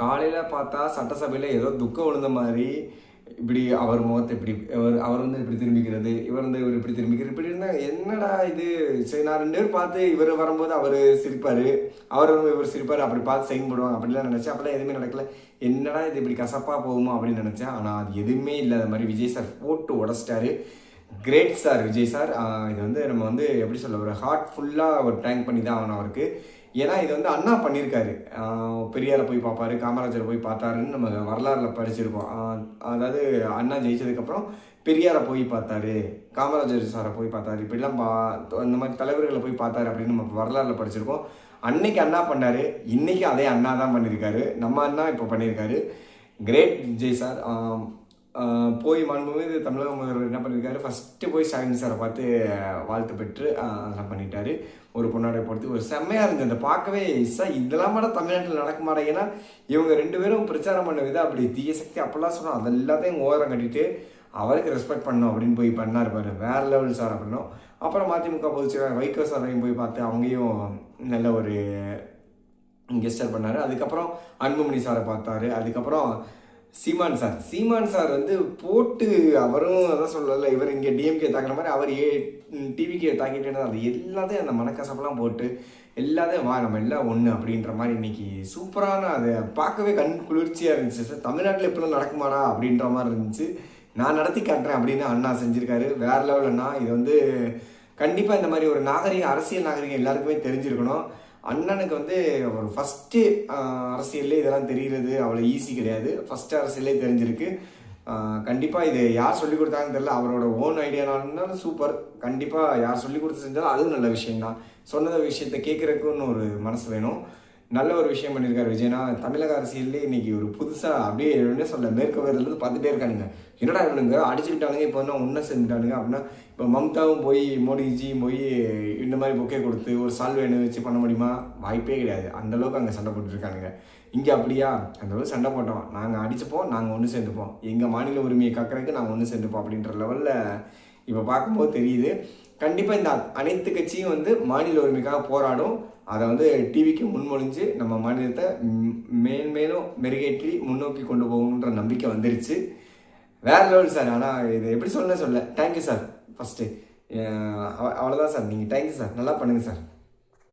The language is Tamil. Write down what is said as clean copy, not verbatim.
காலையில் பார்த்தா சட்டசபையில் ஏதோ துக்கம் விழுந்த மாதிரி இப்படி அவர் முகத்தை இப்படி அவர் வந்து இப்படி திரும்பிக்கிறது, இவர் வந்து இவர் இப்படி திரும்பிக்கிறது, இப்படி இருந்தால் என்னடா இது. சரி, நான் 2 பேர் பார்த்து இவர் வரும்போது அவர் சிரிப்பார், அவர் இவர் சிரிப்பார், அப்படி பார்த்து சைன் போடுவாங்க அப்படிலாம் நினச்சேன். அப்படிலாம் எதுவுமே நடக்கல. என்னடா இது இப்படி கசப்பாக போகுமா அப்படின்னு நினச்சேன். ஆனால் அது எதுவுமே இல்லாத மாதிரி விஜய் சார் போட்டு உடச்சிட்டாரு. Great sir Vijay sir. இது வந்து நம்ம வந்து எப்படி சொல்ல, ஒரு ஹார்ட் ஃபுல்லாக ஒரு டேங்க் பண்ணி தான் ஆகணும் அவருக்கு. ஏன்னா இது வந்து அண்ணா பண்ணியிருக்காரு. பெரியாரை போய் பார்ப்பாரு, காமராஜரை போய் பார்த்தாருன்னு நம்ம வரலாறில் படிச்சிருக்கோம். அதாவது அண்ணா ஜெயிச்சதுக்கப்புறம் பெரியாரை போய் பார்த்தாரு, காமராஜர் சாரை போய் பார்த்தாரு, இப்படிலாம் இந்த மாதிரி தலைவர்களை போய் பார்த்தாரு அப்படின்னு நம்ம வரலாறில் படிச்சிருக்கோம். அன்னைக்கு அண்ணா பண்ணார், இன்றைக்கி அதே அண்ணா தான் பண்ணியிருக்காரு. நம்ம அண்ணா இப்போ பண்ணியிருக்காரு. Great Vijay sir. போய் மாண்புமிகு தமிழக முதல்வர் என்ன பண்ணியிருக்காரு, ஃபஸ்ட்டு போய் ஸ்டாலின் சாரை பார்த்து வாழ்த்து பெற்று அதெல்லாம் பண்ணிட்டாரு. ஒரு பொன்னாடை பொறுத்து ஒரு செம்மையாக இருந்துச்சு. அந்த பார்க்கவே சார் இதெல்லாம் மாட தமிழ்நாட்டில் நடக்க மாட்டேன். ஏன்னா இவங்க 2 பேரும் பிரச்சாரம் பண்ண விதம் அப்படி தீய சக்தி அப்போல்லாம் சொன்னோம். அது எல்லாத்தையும் ஓரம் கட்டிட்டு அவருக்கு ரெஸ்பெக்ட் பண்ணணும் அப்படின்னு போய் பண்ணார் பாரு, வேறு லெவல் சார் அப்படின்னோம். அப்புறம் மதிமுக பொதுச்செயலாளர் வைகோ சாரையும் போய் பார்த்து அவங்களையும் நல்ல ஒரு கெஸ்டர் பண்ணார். அதுக்கப்புறம் அன்புமணி சாரை பார்த்தாரு. அதுக்கப்புறம் சீமான் சார் வந்து போட்டு அவரும் அதான் சொல்லல, இவர் இங்கே டிஎம்கே தாக்குற மாதிரி அவர் டிவிக்கே தாக்கிட்டே அது எல்லாத்தையும் அந்த மனக்கசப்பெல்லாம் போட்டு எல்லாத்தையும் நம்ம எல்லாம் ஒன்று அப்படின்ற மாதிரி இன்னைக்கு சூப்பரான அதை பார்க்கவே கண் குளிர்ச்சியாக இருந்துச்சு. சார் தமிழ்நாட்டில் இப்படிலாம் நடக்குமாடா அப்படின்ற மாதிரி இருந்துச்சு. நான் நடத்தி காட்டுறேன் அப்படின்னு அண்ணா செஞ்சுருக்காரு. வேறு லெவல்னா இது வந்து கண்டிப்பாக இந்த மாதிரி ஒரு அரசியல் நாகரிகம் எல்லாருக்குமே தெரிஞ்சிருக்கணும். அண்ணனுக்கு வந்து ஒரு ஃபஸ்ட்டு அரசியல்லே இதெல்லாம் தெரிகிறது அவ்வளோ ஈஸி கிடையாது. ஃபஸ்ட்டு அரசியலே தெரிஞ்சிருக்கு. கண்டிப்பாக இது யார் சொல்லிக் கொடுத்தாங்கன்னு தெரியல, அவரோட ஓன் ஐடியானாலும் சூப்பர். கண்டிப்பாக யார் சொல்லிக் கொடுத்து செஞ்சாலும் அதுவும் நல்ல விஷயம்தான். சொன்னத விஷயத்தை கேட்குறதுக்குன்னு ஒரு மனசு வேணும். நல்ல ஒரு விஷயம் பண்ணியிருக்காரு விஜய்னா. தமிழக அரசியல்லே இன்றைக்கி ஒரு புதுசாக அப்படியே என்ன சொல்ல, மேற்கு வங்கத்துலேருந்து பார்த்துட்டே இருக்கானுங்க. என்னடா இவனுங்க அடிச்சுக்கிட்டானுங்க, இப்போ வந்து ஒன்றை செஞ்சுட்டானுங்க அப்படின்னா. இப்போ மம்தாவும் போய் மோடிஜியும் போய் இந்த மாதிரி பொக்கே கொடுத்து ஒரு சால்வேனு வச்சு பண்ண முடியுமா? வாய்ப்பே கிடையாது. அந்தளவுக்கு அங்கே சண்டை போட்டுருக்கானுங்க. இங்கே அப்படியா? அந்தளவுக்கு சண்டை போட்டோம், நாங்கள் அடிச்சுப்போம், நாங்கள் ஒன்று சேர்ந்துப்போம், எங்கள் மாநில உரிமையை காக்கிறதுக்கு நாங்கள் ஒன்று சேர்ந்துப்போம் அப்படின்ற லெவலில் இப்போ பார்க்கும்போது தெரியுது. கண்டிப்பாக இந்த அனைத்து கட்சியும் வந்து மாநில உரிமைக்காக போராடும். அதை வந்து டிவிக்கு முன்மொழிஞ்சு நம்ம மாநிலத்தை மேன்மேலும் மெருகேற்றி முன்னோக்கி கொண்டு போகணுன்ற நம்பிக்கை வந்துருச்சு. வேறு லெவல் சார். ஆனால் இது எப்படி சொல்ல தேங்க்யூ சார். ஃபஸ்ட்டு அவ்வளோதான் சார். நீங்கள் தேங்க்யூ சார், நல்லா பண்ணுங்கள் சார்.